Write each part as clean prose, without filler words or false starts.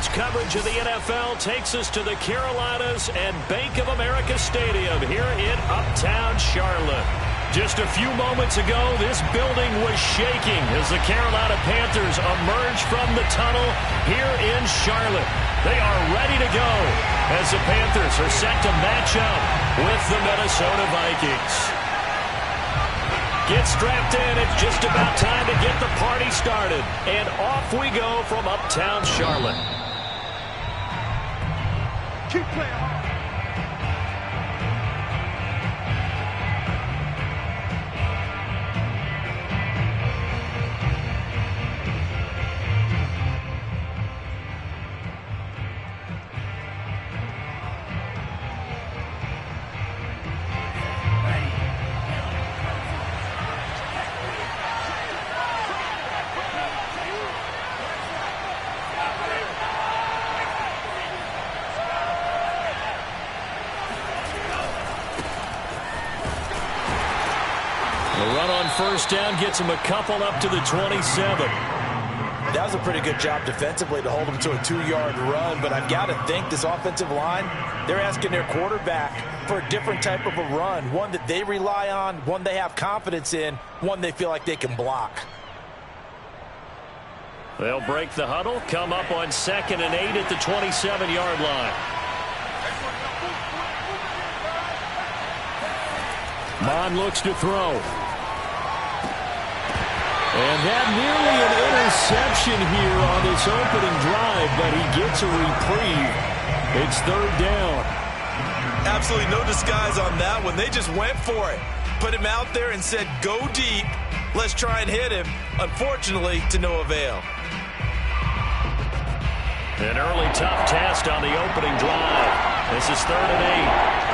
College coverage of the NFL takes us to the Carolinas and Bank of America Stadium here in Uptown Charlotte. Just a few moments ago, this building was shaking as the Carolina Panthers emerge from the tunnel here in Charlotte. They are ready to go as the Panthers are set to match up with the Minnesota Vikings. Get strapped in. It's just about time to get the party started. And off we go from Uptown Charlotte. Keep playing hard. First down gets him a couple up to the 27. That was a pretty good job defensively to hold him to a 2-yard run, but I've got to think this offensive line, they're asking their quarterback for a different type of a run, one that they rely on, one they have confidence in, one they feel like they can block. They'll break the huddle, come up on 2nd and 8 at the 27-yard line. Mond looks to throw. And that nearly an interception here on this opening drive, but he gets a reprieve. It's 3rd down. Absolutely no disguise on that one. They just went for it. Put him out there and said, go deep. Let's try and hit him. Unfortunately, to no avail. An early tough test on the opening drive. This is 3rd and 8.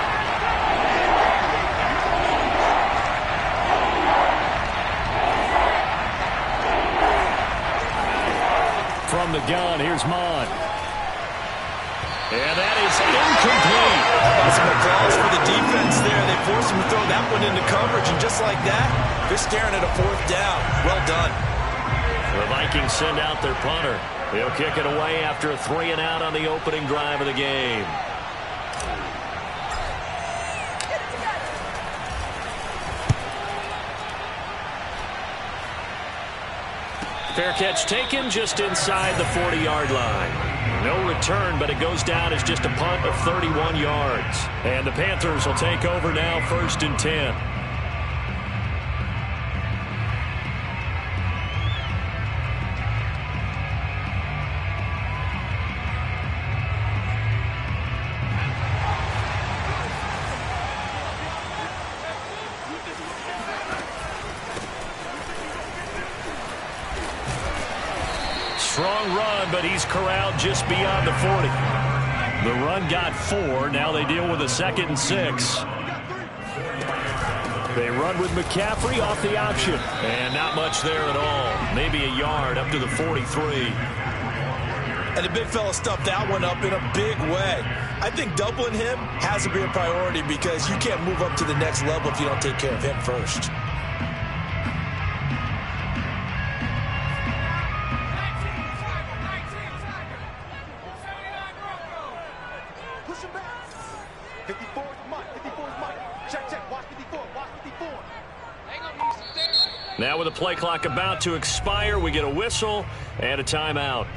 From the gun, here's Mond. And that is incomplete. Some applause for the defense there. They forced him to throw that one into coverage, and just like that, they're staring at a 4th down. Well done. The Vikings send out their punter. He'll kick it away after a 3-and-out on the opening drive of the game. Fair catch taken just inside the 40-yard line. No return, but it goes down as just a punt of 31 yards. And the Panthers will take over now, 1st and 10. Strong run, but he's corralled just beyond the 40. The run got 4. Now they deal with a 2nd and 6. They run with McCaffrey off the option. And not much there at all. Maybe a yard up to the 43. And the big fella stuffed that one up in a big way. I think doubling him has to be a priority because you can't move up to the next level if you don't take care of him first. Now with the play clock about to expire, we get a whistle and a timeout.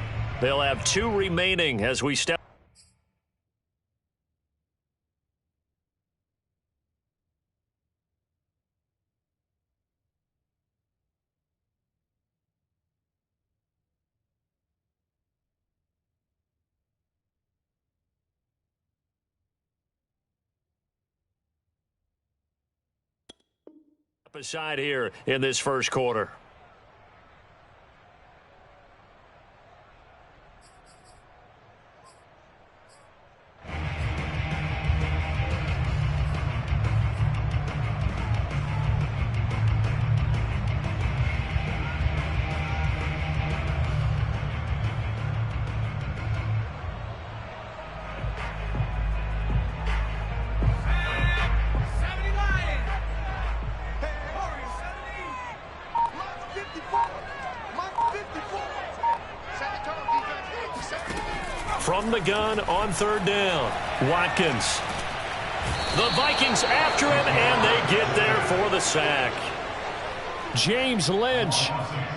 They'll have 2 remaining as we step. Aside here in this first quarter. from the gun on third down. Watkins. The Vikings after him, and they get there for the sack. James Lynch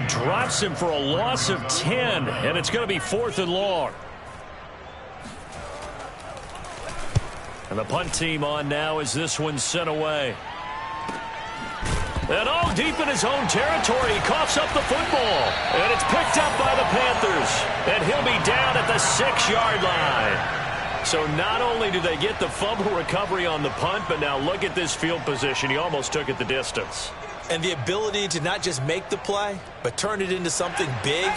drops him for a loss of 10, and it's going to be 4th and long. And the punt team on now as this one's sent away. And deep in his own territory, he coughs up the football. And it's picked up by the Panthers. And he'll be down at the 6-yard line. So not only do they get the fumble recovery on the punt, but now look at this field position. He almost took it the distance. And the ability to not just make the play, but turn it into something big,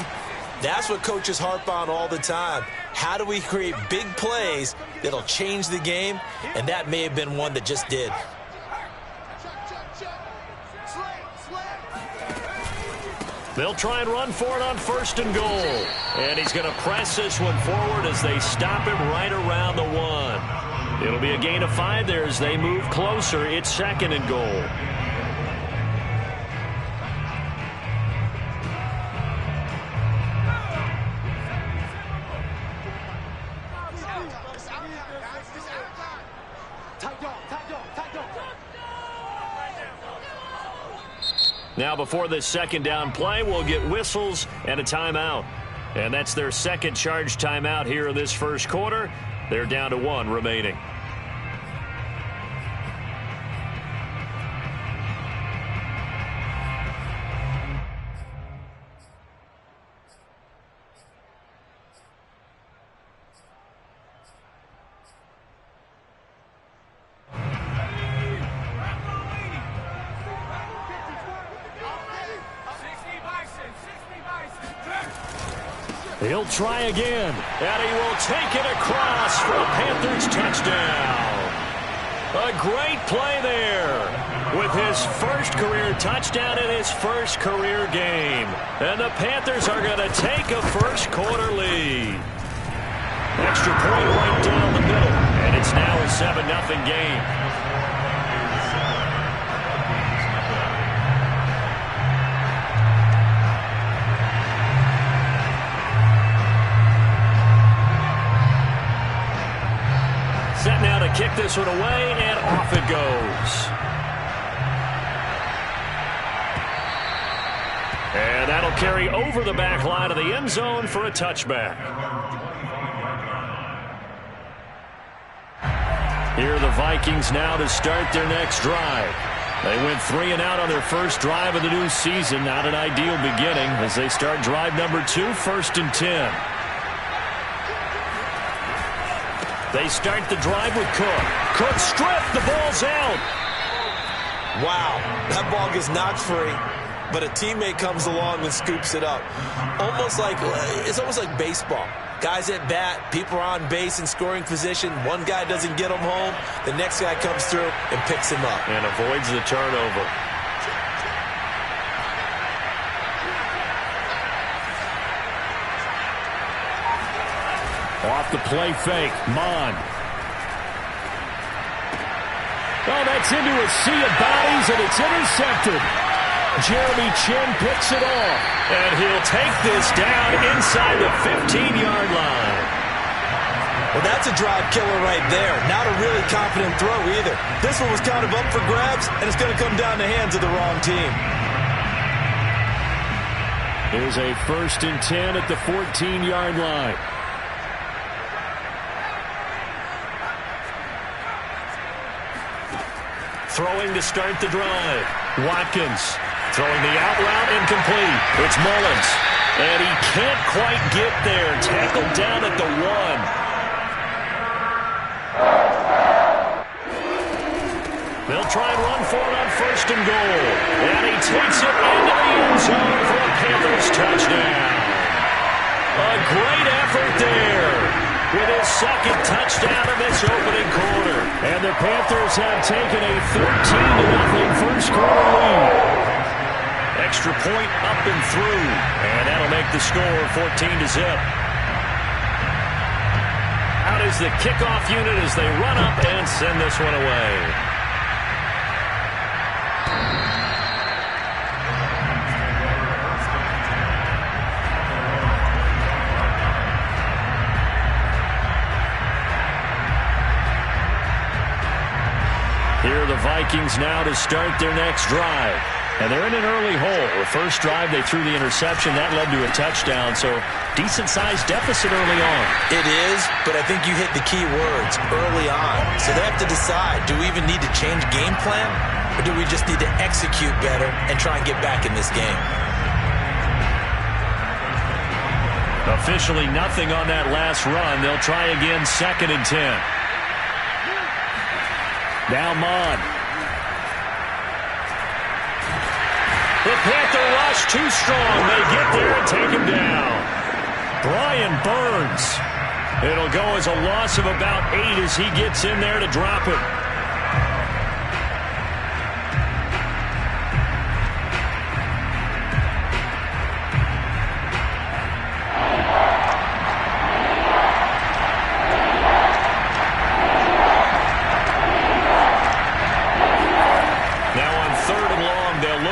that's what coaches harp on all the time. How do we create big plays that'll change the game? And that may have been one that just did. They'll try and run for it on 1st and goal. And he's going to press this one forward as they stop him right around the 1. It'll be a gain of 5 there as they move closer. It's 2nd and goal. Now before this 2nd down play, we'll get whistles and a timeout. And that's their 2nd charge timeout here in this 1st quarter. They're down to 1 remaining. He'll try again, and he will take it across for a Panthers touchdown. A great play there with his first career touchdown in his first career game. And the Panthers are going to take a 1st quarter lead. Extra point right down the middle, and it's now a 7-0 game. Set now to kick this one away, and off it goes. And that'll carry over the back line of the end zone for a touchback. Here are the Vikings now to start their next drive. They went 3 and out on their first drive of the new season. Not an ideal beginning as they start drive number 2, 1st and 10. They start the drive with Cook. Cook stripped. The ball's out. Wow, that ball gets knocked free, but a teammate comes along and scoops it up. It's almost like baseball. Guys at bat, people are on base in scoring position. One guy doesn't get them home. The next guy comes through and picks him up. And avoids the turnover. Off the play fake, Mon. Oh, that's into a sea of bodies, and it's intercepted. Jeremy Chinn picks it off. And he'll take this down inside the 15-yard line. Well, that's a drive killer right there. Not a really confident throw either. This one was kind of up for grabs, and it's going to come down the hands of the wrong team. Here's a 1st and 10 at the 14-yard line. Throwing to start the drive. Watkins throwing the out route incomplete. It's Mullins. And he can't quite get there. Tackled down at the 1. They'll try and run for it on 1st and goal. And he takes it into the end zone for a Panthers touchdown. A great effort there with his 2nd touchdown of this opening quarter. And the Panthers have taken a 13-0 1st quarter lead. Extra point up and through. And that'll make the score 14-0. Out is the kickoff unit as they run up and send this one away. Here are the Vikings now to start their next drive. And they're in an early hole. The first drive, they threw the interception. That led to a touchdown, so decent-sized deficit early on. It is, but I think you hit the key words, early on. So they have to decide, do we even need to change game plan, or do we just need to execute better and try and get back in this game? Officially nothing on that last run. They'll try again, 2nd and 10. Now Mond. The Panther rush too strong. They get there and take him down. Brian Burns. It'll go as a loss of about 8 as he gets in there to drop it.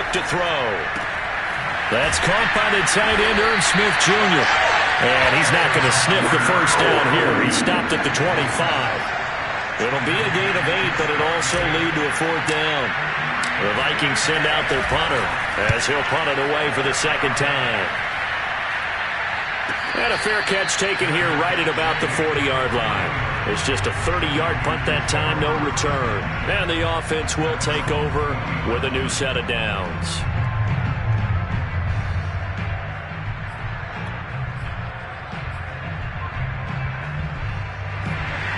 To throw. That's caught by the tight end, Irv Smith Jr. And he's not going to sniff the first down here. He stopped at the 25. It'll be a gain of 8, but it'll also lead to a 4th down. The Vikings send out their punter as he'll punt it away for the 2nd time. And a fair catch taken here right at about the 40-yard line. It's just a 30-yard punt that time, no return. And the offense will take over with a new set of downs.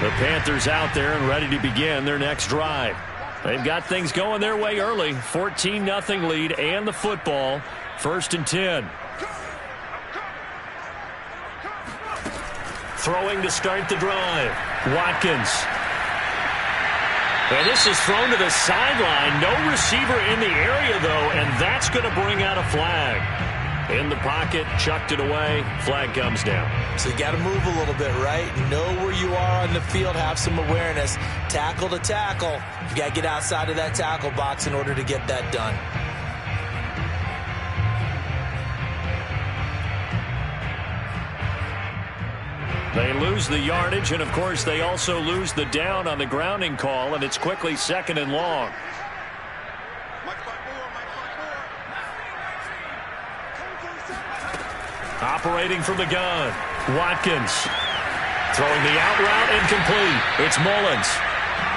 The Panthers out there and ready to begin their next drive. They've got things going their way early. 14-0 lead and the football. 1st and 10. Throwing to start the drive. Watkins. And this is thrown to the sideline. No receiver in the area, though, and that's going to bring out a flag. In the pocket, chucked it away. Flag comes down. So you got to move a little bit, right? Know where you are on the field. Have some awareness. Tackle to tackle. You got to get outside of that tackle box in order to get that done. They lose the yardage, and, of course, they also lose the down on the grounding call, and it's quickly 2nd and long. Operating from the gun, Watkins. Throwing the out route incomplete. It's Mullins.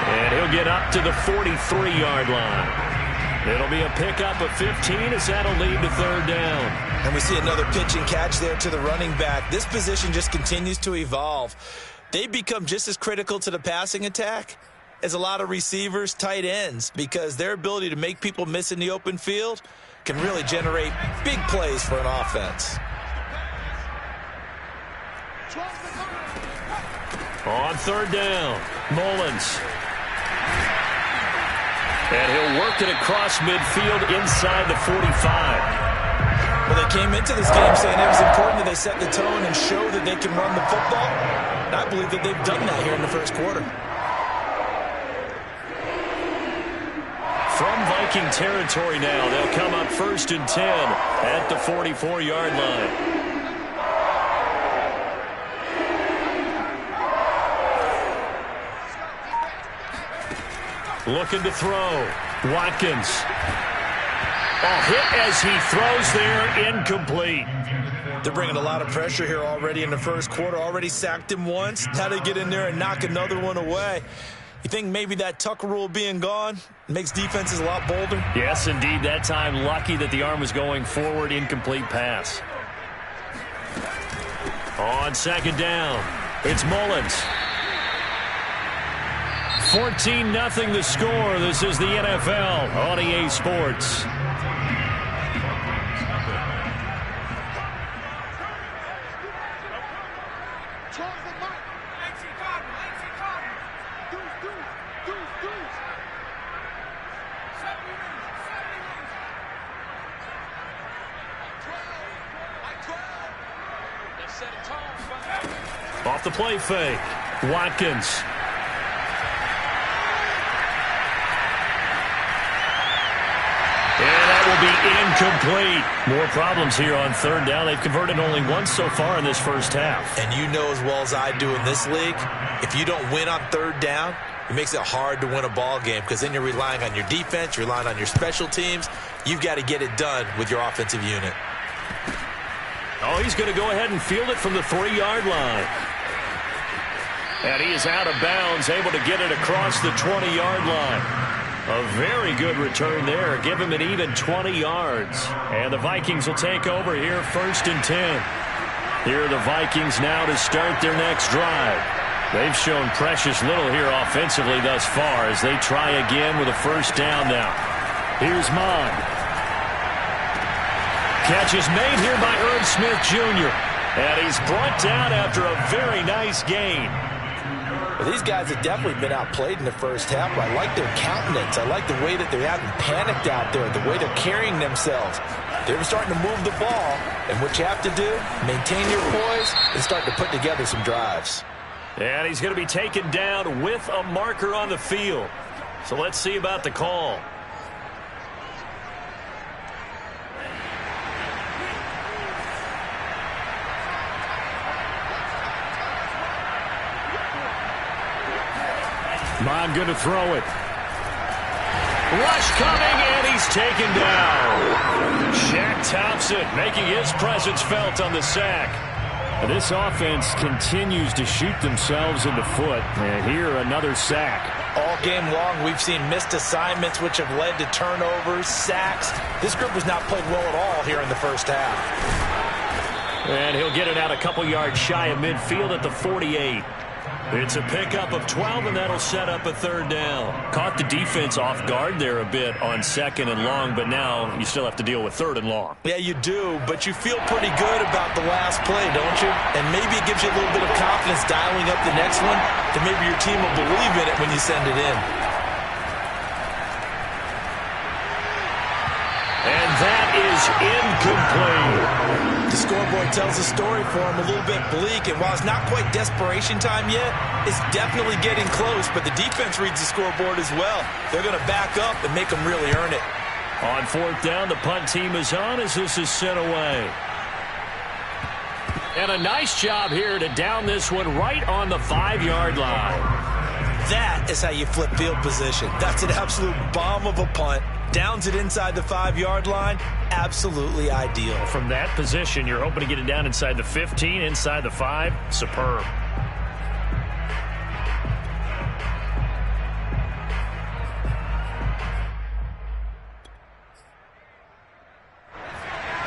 And he'll get up to the 43-yard line. It'll be a pickup of 15 as that'll lead to 3rd down. And we see another pitch and catch there to the running back. This position just continues to evolve. They become just as critical to the passing attack as a lot of receivers, tight ends, because their ability to make people miss in the open field can really generate big plays for an offense. On 3rd down, Mullins. And he'll work it across midfield inside the 45. Well, they came into this game saying it was important that they set the tone and show that they can run the football. And I believe that they've done that here in the first quarter. From Viking territory now, they'll come up 1st and 10 at the 44-yard line. Looking to throw. Watkins. A hit as he throws there, incomplete. They're bringing a lot of pressure here already in the first quarter. Already sacked him once. Now they get in there and knock another one away. You think maybe that Tucker rule being gone makes defenses a lot bolder? Yes, indeed. That time, lucky that the arm was going forward. Incomplete pass. On 2nd down, it's Mullins. 14-0 the score. This is the NFL on EA Sports. Off the play fake, Watkins. Incomplete. More problems here on 3rd down. They've converted only once so far in this first half. And you know as well as I do in this league, if you don't win on 3rd down, it makes it hard to win a ball game because then you're relying on your defense, you're relying on your special teams. You've got to get it done with your offensive unit. Oh, he's going to go ahead and field it from the 3-yard line. And he is out of bounds, able to get it across the 20-yard line. A very good return there. Give him an even 20 yards. And the Vikings will take over here, 1st and 10. Here are the Vikings now to start their next drive. They've shown precious little here offensively thus far as they try again with a 1st down now. Here's Mond. Catch is made here by Irv Smith Jr. And he's brought down after a very nice gain. Well, these guys have definitely been outplayed in the first half. I like their countenance. I like the way that they haven't panicked out there, the way they're carrying themselves. They're starting to move the ball, and what you have to do, maintain your poise and start to put together some drives. And he's going to be taken down with a marker on the field. So let's see about the call. Mond going to throw it. Rush coming, and he's taken down. Shaq Thompson making his presence felt on the sack. This offense continues to shoot themselves in the foot. And here, another sack. All game long, we've seen missed assignments, which have led to turnovers, sacks. This group has not played well at all here in the first half. And he'll get it out a couple yards shy of midfield at the 48. It's a pickup of 12, and that'll set up a 3rd down. Caught the defense off guard there a bit on 2nd and long, but now you still have to deal with 3rd and long. Yeah, you do, but you feel pretty good about the last play, don't you? And maybe it gives you a little bit of confidence dialing up the next one, that maybe your team will believe in it when you send it in. And that is incomplete. The scoreboard tells a story for him, a little bit bleak, and while it's not quite desperation time yet, it's definitely getting close, but the defense reads the scoreboard as well. They're going to back up and make them really earn it. On 4th down, the punt team is on as this is sent away. And a nice job here to down this one right on the 5-yard line. That is how you flip field position. That's an absolute bomb of a punt. Downs it inside the 5-yard line. Absolutely ideal. From that position, you're hoping to get it down inside the 15, inside the 5. Superb.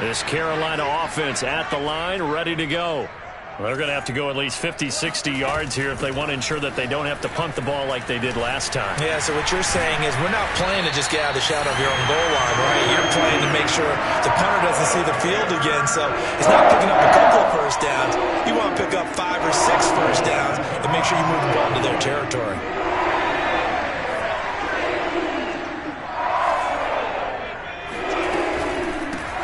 This Carolina offense at the line, ready to go. They're going to have to go at least 50, 60 yards here if they want to ensure that they don't have to punt the ball like they did last time. Yeah, so what you're saying is we're not playing to just get out of the shadow of your own goal line, right? You're playing to make sure the punter doesn't see the field again. So it's not picking up a couple of 1st downs. You want to pick up 5 or 6 1st downs and make sure you move the ball into their territory.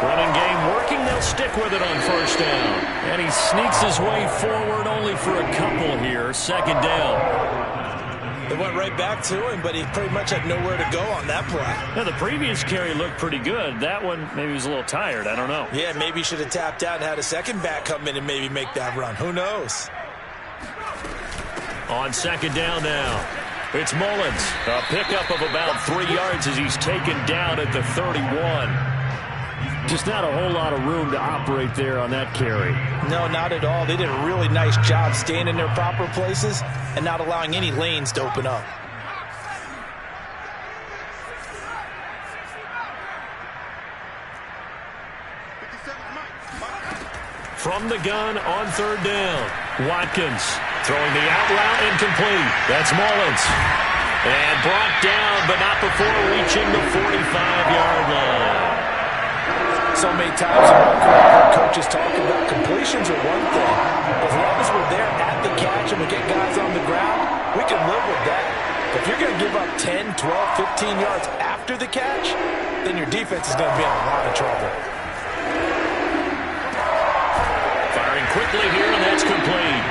Running game working. They'll stick with it on 1st down. And he sneaks his way forward only for a couple here. 2nd down. They went right back to him, but he pretty much had nowhere to go on that play. Now, the previous carry looked pretty good. That one, maybe he was a little tired. I don't know. Yeah, maybe he should have tapped out and had a second back come in and maybe make that run. Who knows? On 2nd down now. It's Mullins. A pickup of about 3 yards as he's taken down at the 31. Just not a whole lot of room to operate there on that carry. No, not at all. They did a really nice job staying in their proper places and not allowing any lanes to open up. From the gun on 3rd down. Watkins throwing the out route incomplete. That's Mullins. And brought down, but not before reaching the 45-yard line. So many times our coaches talk about completions are one thing. As long as we're there at the catch and we get guys on the ground, we can live with that. If you're going to give up 10, 12, 15 yards after the catch, then your defense is going to be in a lot of trouble. Firing quickly here, and that's complete.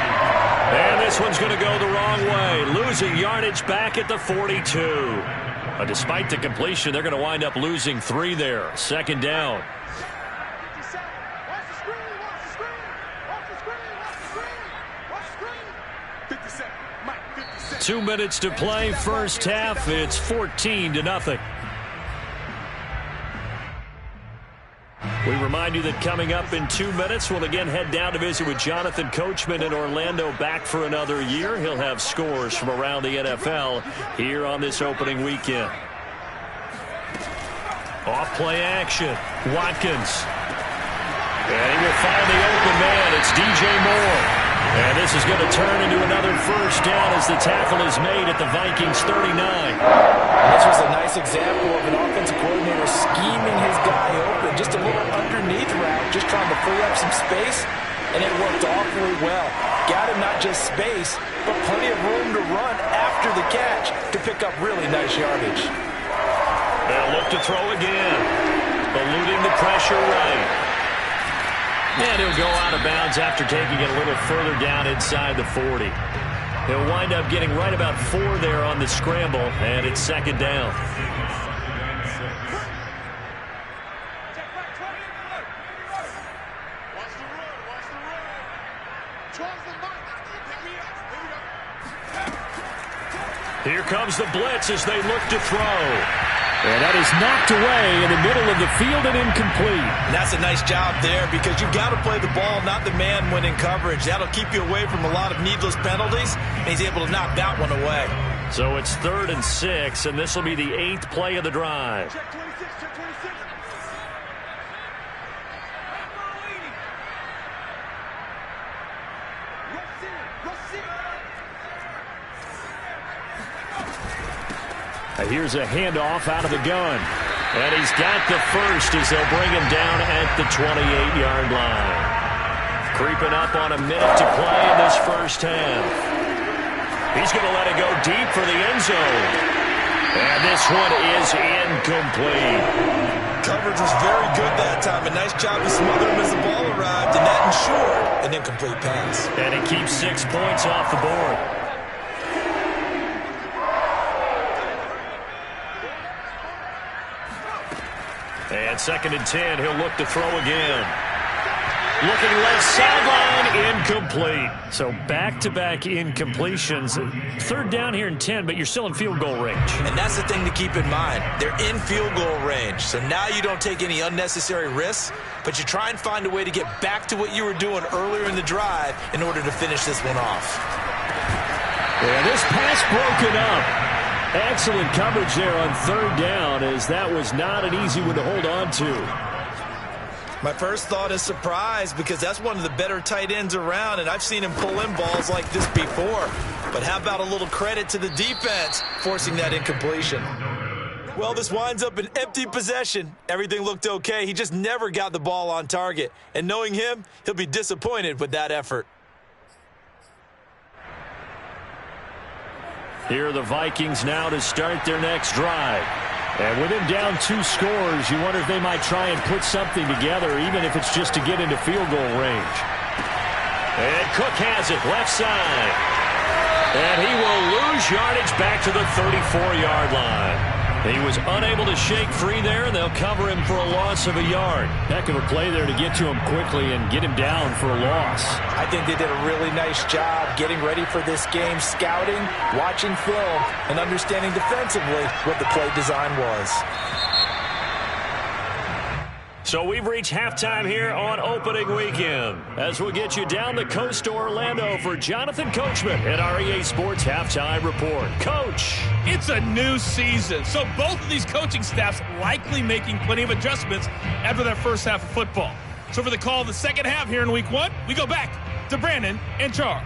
And this one's going to go the wrong way. Losing yardage back at the 42. Despite the completion, they're going to wind up losing 3 there. 2nd down. 2 minutes to play, first half. It's 14-0. We remind you that coming up in 2 minutes, we'll again head down to visit with Jonathan Coachman in Orlando, back for another year. He'll have scores from around the NFL here on this opening weekend. Off play action. Watkins. And he will find the open man. It's DJ Moore. And this is going to turn into another first down as the tackle is made at the Vikings 39. This was a nice example of an offensive coordinator scheming his guy open. Just a little underneath route, just trying to free up some space, and it worked awfully well. Got him not just space, but plenty of room to run after the catch to pick up really nice yardage. They'll look to throw again. Eluding the pressure right. And he'll go out of bounds after taking it a little further down inside the 40. He'll wind up getting right about 4 there on the scramble, and it's second down. Here comes the blitz as they look to throw. And that is knocked away in the middle of the field and incomplete. And that's a nice job there because you've got to play the ball, not the man when in coverage. That'll keep you away from a lot of needless penalties, and he's able to knock that one away. So it's 3rd and 6, and this will be the 8th play of the drive. Here's a handoff out of the gun. And he's got the first as they'll bring him down at the 28-yard line. Creeping up on a minute to play in this first half. He's going to let it go deep for the end zone. And this one is incomplete. Coverage was very good that time. A nice job to smother him as the ball arrived, and that ensured an incomplete pass. And it keeps 6 points off the board. And 2nd and 10, he'll look to throw again. Looking left sideline, incomplete. So back-to-back incompletions. 3rd down here and 10, but you're still in field goal range. And that's the thing to keep in mind. They're in field goal range. So now you don't take any unnecessary risks, but you try and find a way to get back to what you were doing earlier in the drive in order to finish this one off. And this pass broken up. Excellent coverage there on 3rd down, as that was not an easy one to hold on to. My first thought is surprise, because that's one of the better tight ends around, and I've seen him pull in balls like this before. But how about a little credit to the defense forcing that incompletion? Well, this winds up an empty possession. Everything looked okay. He just never got the ball on target. And knowing him, he'll be disappointed with that effort. Here are the Vikings now to start their next drive. And with him down 2 scores, you wonder if they might try and put something together, even if it's just to get into field goal range. And Cook has it left side. And he will lose yardage back to the 34-yard line. He was unable to shake free there, and they'll cover him for a loss of a yard. Heck of a play there to get to him quickly and get him down for a loss. I think they did a really nice job getting ready for this game, scouting, watching film, and understanding defensively what the play design was. So we've reached halftime here on opening weekend, as we'll get you down the coast to Orlando for Jonathan Coachman at our EA Sports Halftime Report. Coach. It's a new season, so both of these coaching staffs likely making plenty of adjustments after their first half of football. So for the call of the second half here in week 1, we go back to Brandon and Charles.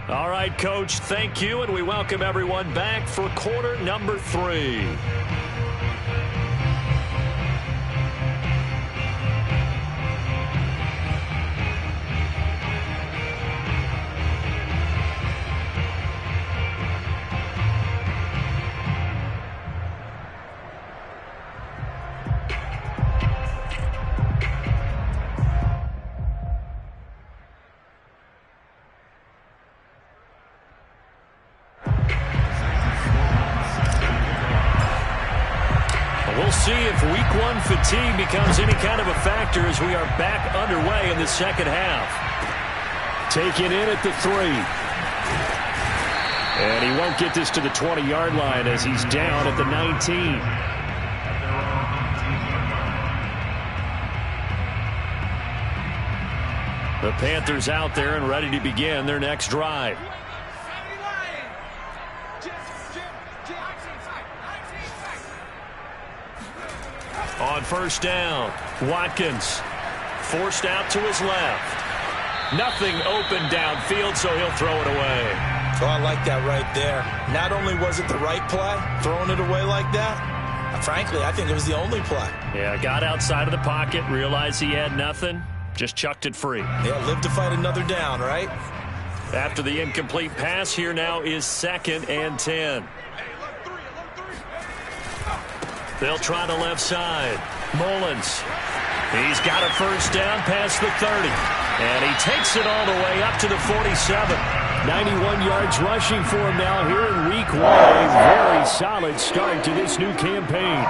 All right, Coach, thank you, and we welcome everyone back for quarter number 3. We'll see if week 1 fatigue becomes any kind of a factor as we are back underway in the second half. Taken in at the 3. And he won't get this to the 20-yard line as he's down at the 19. The Panthers out there and ready to begin their next drive. On first down, Watkins forced out to his left. Nothing open downfield, so he'll throw it away. Oh, I like that right there. Not only was it the right play, throwing it away like that, frankly, I think it was the only play. Yeah, got outside of the pocket, realized he had nothing, just chucked it free. Yeah, live to fight another down, right? After the incomplete pass, here now is 2nd and 10. They'll try the left side. Mullins. He's got a first down past the 30. And he takes it all the way up to the 47. 91 yards rushing for him now here in week 1. A very solid start to this new campaign.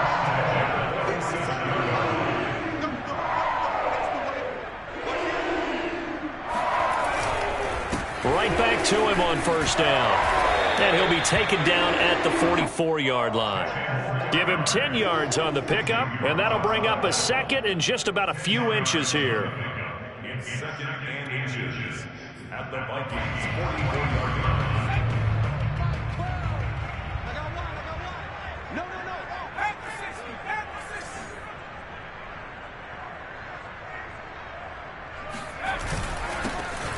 Right back to him on first down. And he'll be taken down at the 44-yard line. Give him 10 yards on the pickup, and that'll bring up a second and just about a few inches here. In 2nd and inches at the Vikings 44-yard line.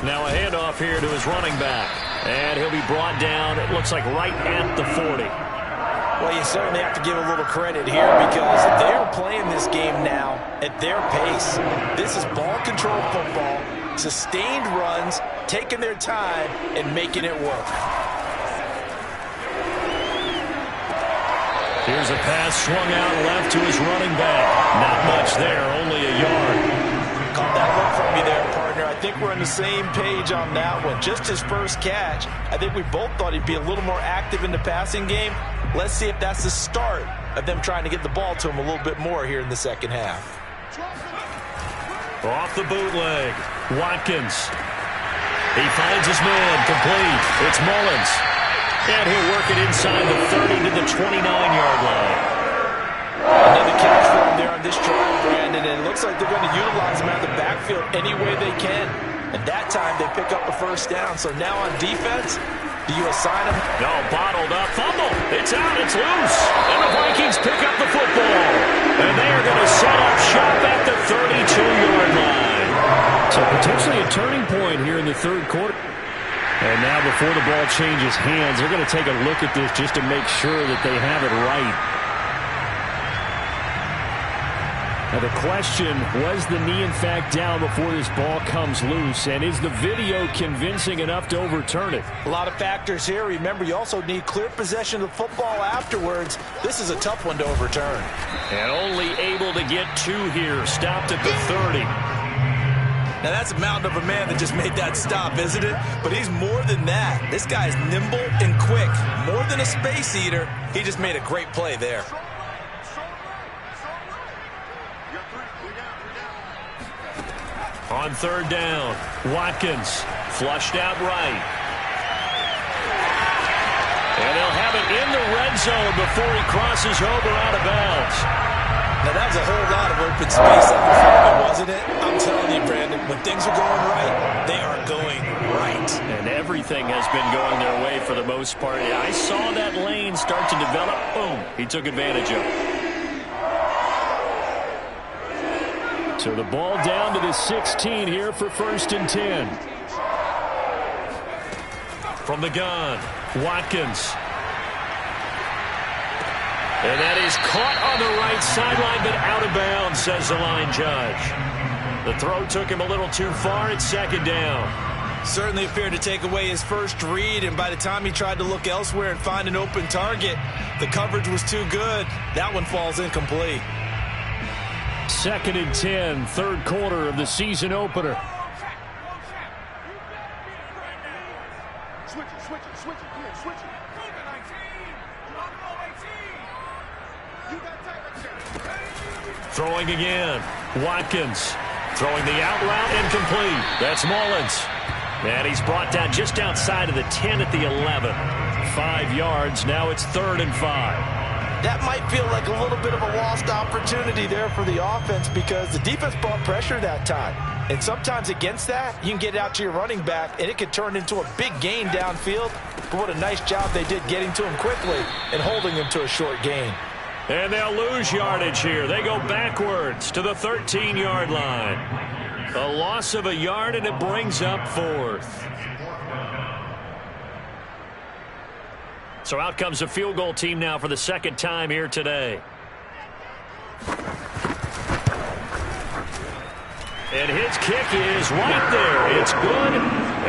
Now a handoff here to his running back. And he'll be brought down, it looks like, right at the 40. Well, you certainly have to give a little credit here because they're playing this game now at their pace. This is ball control football, sustained runs, taking their time, and making it work. Here's a pass swung out left to his running back. Not much there, only a yard. Caught that look from me there, partner. I think we're on the same page on that one. Just his first catch. I think we both thought he'd be a little more active in the passing game. Let's see if that's the start of them trying to get the ball to him a little bit more here in the second half. Off the bootleg, Watkins. He finds his man, complete. It's Mullins. And he'll work it inside the 30 to the 29-yard line. Another catch for him there on this drive, Brandon, and it looks like they're going to utilize him out of the backfield any way they can. And that time they pick up a first down. So now on defense, do you assign him? No, bottled up, fumble. It's out, it's loose. And the Vikings pick up the football. And they are going to set up shop at the 32-yard line. So potentially a turning point here in the third quarter. And now before the ball changes hands, they're going to take a look at this just to make sure that they have it right. Now the question, was the knee in fact down before this ball comes loose? And is the video convincing enough to overturn it? A lot of factors here. Remember, you also need clear possession of the football afterwards. This is a tough one to overturn. And only able to get 2 here. Stopped at the 30. Now that's a mountain of a man that just made that stop, isn't it? But he's more than that. This guy's nimble and quick. More than a space eater. He just made a great play there. On third down, Watkins flushed out right. And they'll have it in the red zone before he crosses over out of bounds. Now that was a whole lot of open space up in front of him, wasn't it? I'm telling you, Brandon, when things are going right, they are going right. And everything has been going their way for the most part. I saw that lane start to develop. Boom, he took advantage of it. So the ball down to the 16 here for 1st and 10. From the gun, Watkins. And that is caught on the right sideline, but out of bounds, says the line judge. The throw took him a little too far. It's 2nd down. Certainly appeared to take away his first read, and by the time he tried to look elsewhere and find an open target, the coverage was too good. That one falls incomplete. 2nd and 10, third quarter of the season opener. Throwing again, Watkins. Throwing the out route, incomplete. That's Mullins. And he's brought down just outside of the 10 at the 11. 5 yards. Now it's 3rd and 5. That might feel like a little bit of a lost opportunity there for the offense because the defense brought pressure that time. And sometimes against that, you can get out to your running back, and it could turn into a big gain downfield. But what a nice job they did getting to him quickly and holding him to a short gain. And they'll lose yardage here. They go backwards to the 13-yard line. A loss of a yard, and it brings up 4th. So out comes the field goal team now for the second time here today. And his kick is right there. It's good.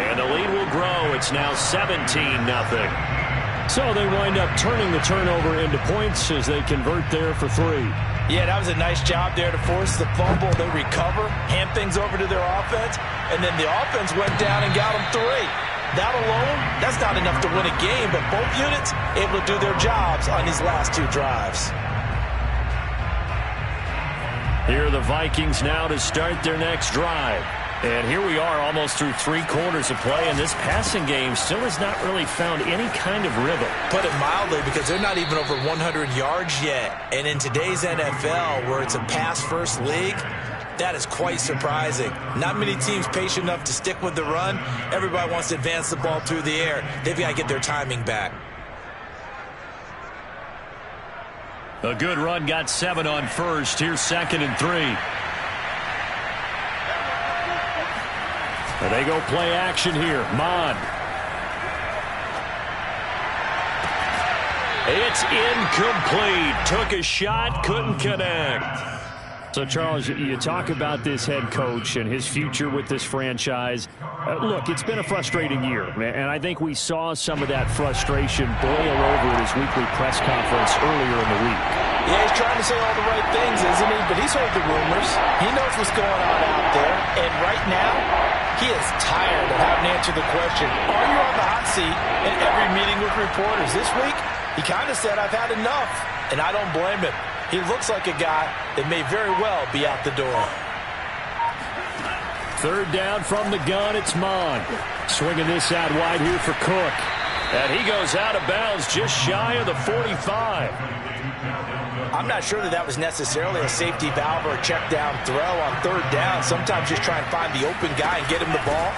And the lead will grow. It's now 17-0. So they wind up turning the turnover into points as they convert there for 3. Yeah, that was a nice job there to force the fumble. They recover, hand things over to their offense, and then the offense went down and got them 3. That alone, that's not enough to win a game, but both units able to do their jobs on these last 2 drives. Here are the Vikings now to start their next drive. And here we are almost through 3 quarters of play, and this passing game still has not really found any kind of rhythm. Put it mildly, because they're not even over 100 yards yet. And in today's NFL, where it's a pass-first league, that is quite surprising. Not many teams patient enough to stick with the run. Everybody wants to advance the ball through the air. They've got to get their timing back. A good run got 7 on first. Here's 2nd and 3. They go play action here. Mond. It's incomplete. Took a shot, couldn't connect. So, Charles, you talk about this head coach and his future with this franchise. Look, it's been a frustrating year, and I think we saw some of that frustration boil over at his weekly press conference earlier in the week. Yeah, he's trying to say all the right things, isn't he? But he's heard the rumors. He knows what's going on out there. And right now, he is tired of having to answer the question, are you on the hot seat in every meeting with reporters? This week, he kind of said, I've had enough. And I don't blame him. He looks like a guy that may very well be out the door. 3rd down from the gun. It's Mond. Swinging this out wide here for Cook. And he goes out of bounds just shy of the 45. I'm not sure that was necessarily a safety valve or a check down throw on 3rd down. Sometimes just try and find the open guy and get him the ball.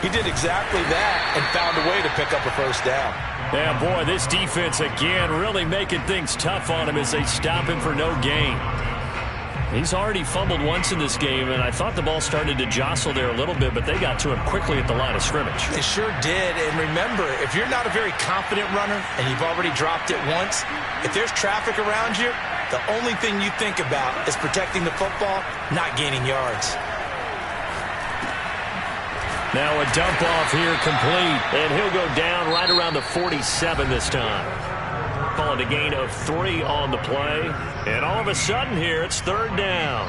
He did exactly that and found a way to pick up a 1st down. Yeah, boy, this defense again really making things tough on him as they stop him for no gain. He's already fumbled once in this game, and I thought the ball started to jostle there a little bit, but they got to him quickly at the line of scrimmage. They sure did, and remember, if you're not a very confident runner and you've already dropped it once, if there's traffic around you, the only thing you think about is protecting the football, not gaining yards. Now a dump off here complete, and he'll go down right around the 47 this time. Calling a gain of 3 on the play, and all of a sudden here it's 3rd down.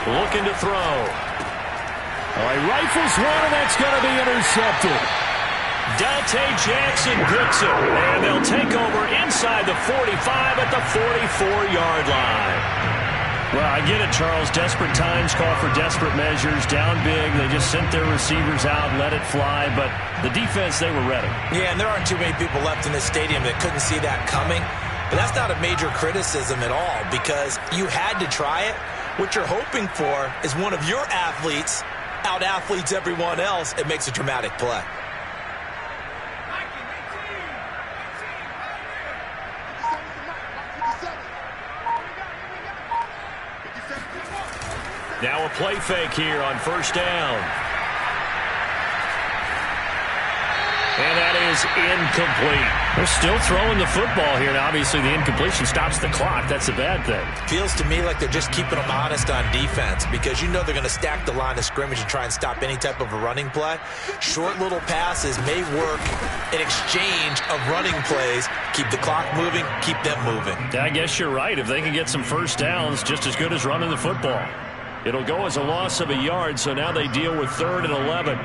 Looking to throw. Oh, he rifles one, and that's going to be intercepted. Dante Jackson gets it, and they'll take over inside the 45 at the 44-yard line. Well, I get it, Charles. Desperate times call for desperate measures. Down big, they just sent their receivers out and let it fly, but the defense, they were ready. Yeah, and there aren't too many people left in this stadium that couldn't see that coming. But that's not a major criticism at all because you had to try it. What you're hoping for is one of your athletes out-athletes everyone else and makes a dramatic play. Now a play fake here on 1st down. And that is incomplete. They're still throwing the football here, and obviously the incompletion stops the clock. That's a bad thing. Feels to me like they're just keeping them honest on defense because you know they're going to stack the line of scrimmage and try and stop any type of a running play. Short little passes may work in exchange of running plays. Keep the clock moving, keep them moving. I guess you're right. If they can get some first downs, just as good as running the football. It'll go as a loss of a yard, so now they deal with 3rd and 11.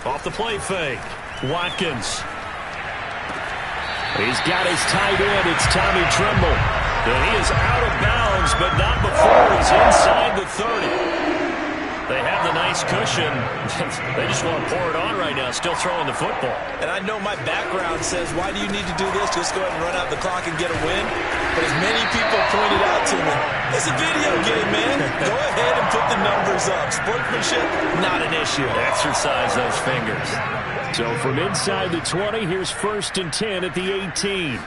Off the play fake. Watkins. He's got his tight end. It's Tommy Tremble. And he is out of bounds, but not before he's inside the 30. They have the nice cushion. They just want to pour it on right now, still throwing the football. And I know my background says, why do you need to do this? Just go ahead and run out the clock and get a win. But as many people pointed out to me, it's a video game, man. Go ahead and put the numbers up. Sportsmanship, not an issue. Exercise those fingers. So from inside the 20, here's 1st and 10 at the 18.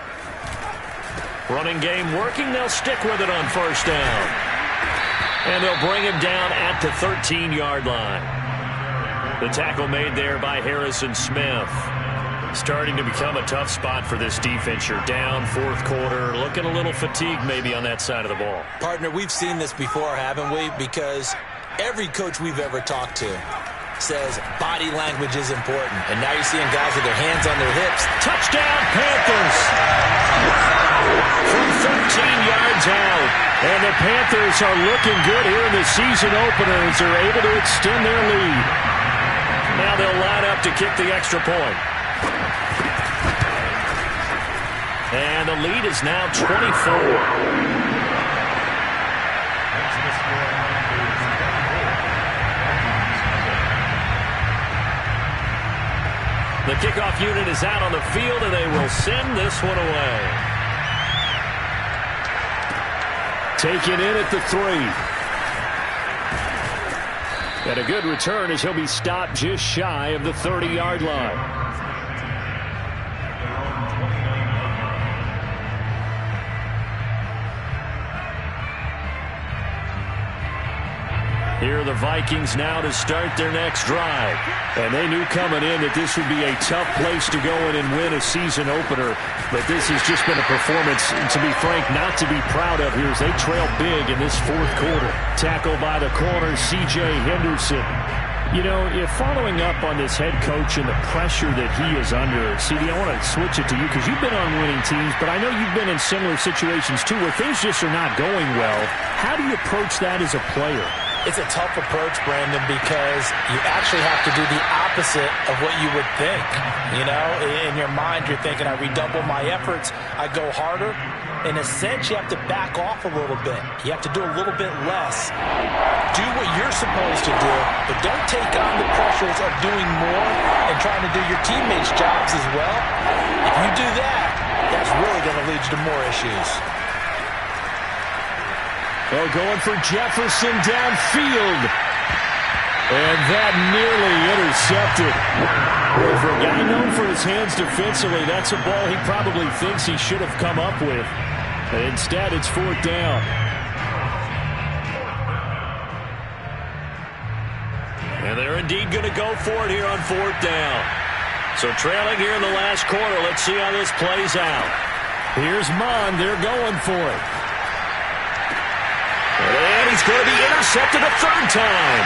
Running game working. They'll stick with it on 1st down. And they'll bring him down at the 13-yard line. The tackle made there by Harrison Smith. Starting to become a tough spot for this defense. You're down 4th quarter. Looking a little fatigued maybe on that side of the ball. Partner, we've seen this before, haven't we? Because every coach we've ever talked to says body language is important. And now you're seeing guys with their hands on their hips. Touchdown, Panthers! From 13 yards out. And the Panthers are looking good here in the season opener as they're able to extend their lead. Now they'll line up to kick the extra point. And the lead is now 24. The kickoff unit is out on the field, and they will send this one away. Taken in at the 3. And a good return as he'll be stopped just shy of the 30-yard line. Here are the Vikings now to start their next drive. And they knew coming in that this would be a tough place to go in and win a season opener. But this has just been a performance, to be frank, not to be proud of here as they trail big in this 4th quarter. Tackle by the corner, C.J. Henderson. You know, if following up on this head coach and the pressure that he is under, CD, I want to switch it to you because you've been on winning teams, but I know you've been in similar situations too where things just are not going well. How do you approach that as a player? It's a tough approach, Brandon, because you actually have to do the opposite of what you would think. You know, in your mind, you're thinking, I redouble my efforts, I go harder. In a sense, you have to back off a little bit. You have to do a little bit less. Do what you're supposed to do, but don't take on the pressures of doing more and trying to do your teammates' jobs as well. If you do that, that's really going to lead you to more issues. Oh, going for Jefferson downfield. And that nearly intercepted. Well, for a guy known for his hands defensively, that's a ball he probably thinks he should have come up with. And instead, it's 4th down. And they're indeed going to go for it here on 4th down. So trailing here in the last quarter, let's see how this plays out. Here's Mond. They're going for it. And he's going to be intercepted a 3rd time.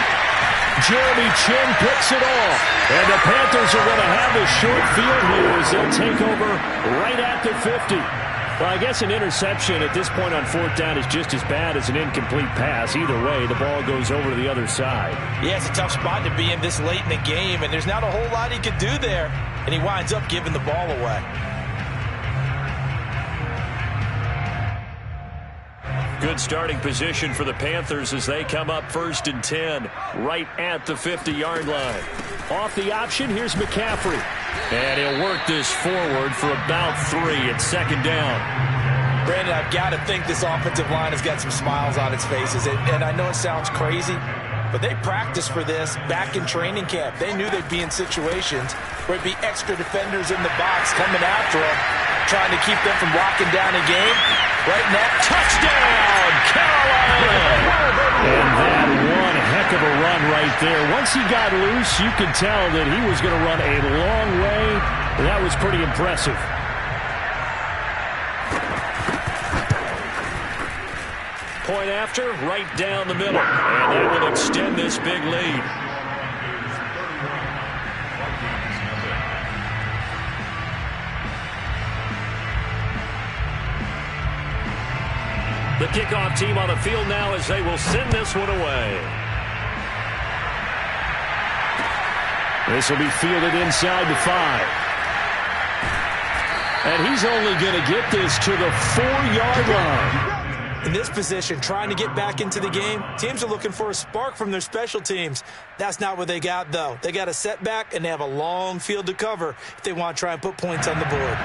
Jeremy Chin picks it off. And the Panthers are going to have a short field here as they'll take over right at the 50. Well, I guess an interception at this point on 4th down is just as bad as an incomplete pass. Either way, the ball goes over to the other side. Yeah, it's a tough spot to be in this late in the game, and there's not a whole lot he could do there. And he winds up giving the ball away. Good starting position for the Panthers as they come up 1st and 10 right at the 50-yard line. Off the option, here's McCaffrey. And he'll work this forward for about 3 at 2nd down. Brandon, I've got to think this offensive line has got some smiles on its faces. And I know it sounds crazy, but they practiced for this back in training camp. They knew they'd be in situations where it'd be extra defenders in the box coming after them, trying to keep them from locking down a game. Right now, touchdown, Carolina! And that one heck of a run right there. Once he got loose, you could tell that he was going to run a long way. That was pretty impressive. Point after, right down the middle. And that will extend this big lead. The kickoff team on the field now as they will send this one away. This will be fielded inside the 5. And he's only going to get this to the 4-yard line. In this position, trying to get back into the game, teams are looking for a spark from their special teams. That's not what they got, though. They got a setback, and they have a long field to cover if they want to try and put points on the board.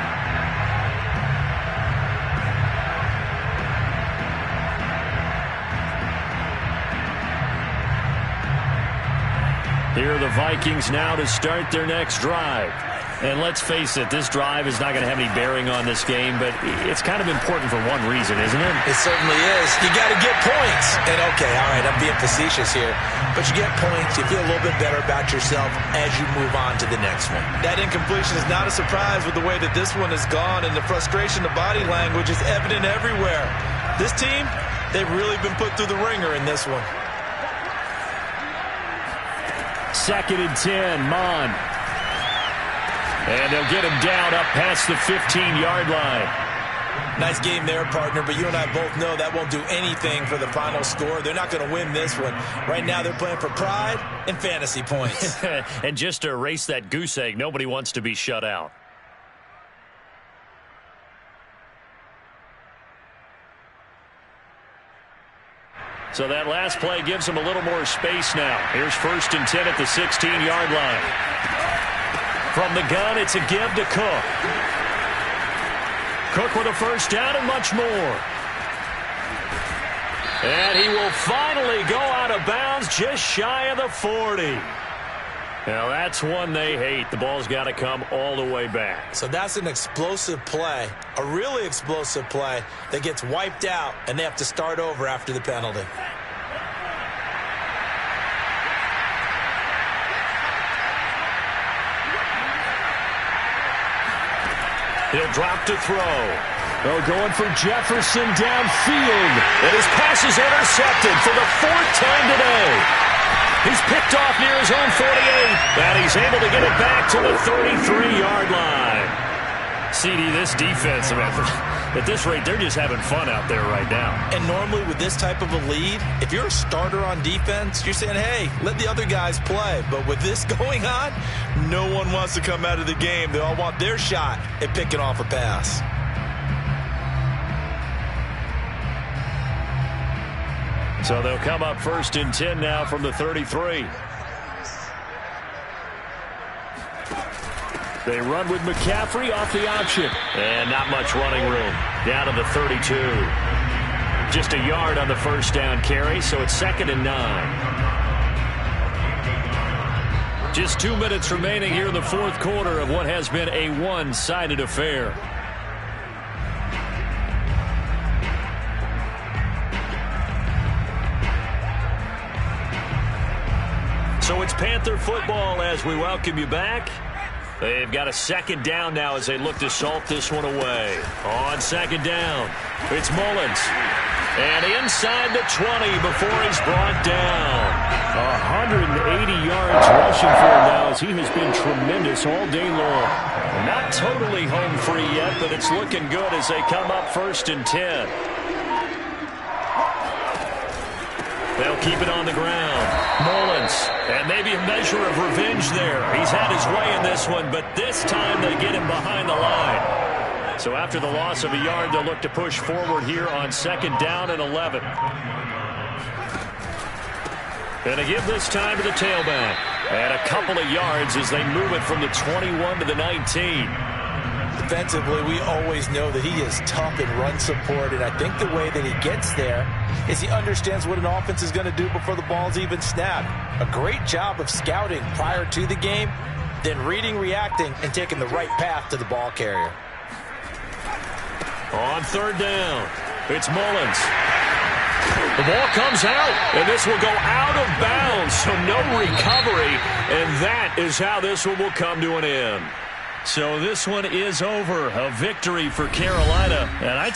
Here are the Vikings now to start their next drive. And let's face it, this drive is not going to have any bearing on this game, but it's kind of important for one reason, isn't it? It certainly is. You got to get points. And okay, all right, I'm being facetious here, but you get points, you feel a little bit better about yourself as you move on to the next one. That incompletion is not a surprise with the way that this one has gone, and the frustration, the body language is evident everywhere. This team, they've really been put through the ringer in this one. 2nd and 10, Mon. And they'll get him down up past the 15-yard line. Nice game there, partner, but you and I both know that won't do anything for the final score. They're not going to win this one. Right now they're playing for pride and fantasy points. And just to erase that goose egg, nobody wants to be shut out. So that last play gives them a little more space now. Here's 1st and 10 at the 16-yard line. From the gun, it's a give to Cook. Cook with a first down and much more. And he will finally go out of bounds just shy of the 40. Now that's one they hate. The ball's got to come all the way back. So that's an explosive play, a really explosive play that gets wiped out, and they have to start over after the penalty. He'll drop to throw. Oh, going for Jefferson downfield. And his pass is intercepted for the 4th time today. He's picked off near his own 48. And he's able to get it back to the 33-yard line. CD, this defense, at this rate, they're just having fun out there right now. And normally with this type of a lead, if you're a starter on defense, you're saying, hey, let the other guys play. But with this going on, no one wants to come out of the game. They all want their shot at picking off a pass. So they'll come up 1st and 10 now from the 33. They run with McCaffrey off the option. And not much running room. Down to the 32. Just a yard on the first down carry, so it's 2nd and 9. Just 2 minutes remaining here in the 4th quarter of what has been a one-sided affair. So it's Panther football as we welcome you back. They've got a 2nd down now as they look to salt this one away. On 2nd down, it's Mullins. And inside the 20 before he's brought down. 180 yards rushing for him now as he has been tremendous all day long. Not totally home free yet, but it's looking good as they come up 1st and 10. They'll keep it on the ground. Mullins, and maybe a measure of revenge there. He's had his way in this one, but this time they get him behind the line. So after the loss of a yard, they'll look to push forward here on 2nd down and 11. Gonna give this time to the tailback. And a couple of yards as they move it from the 21 to the 19. Defensively, we always know that he is tough in run support, and I think the way that he gets there is he understands what an offense is going to do before the ball's even snapped. A great job of scouting prior to the game, then reading, reacting, and taking the right path to the ball carrier. On third down, it's Mullins. The ball comes out, and this will go out of bounds, so no recovery, and that is how this one will come to an end. So this one is over. A victory for Carolina, and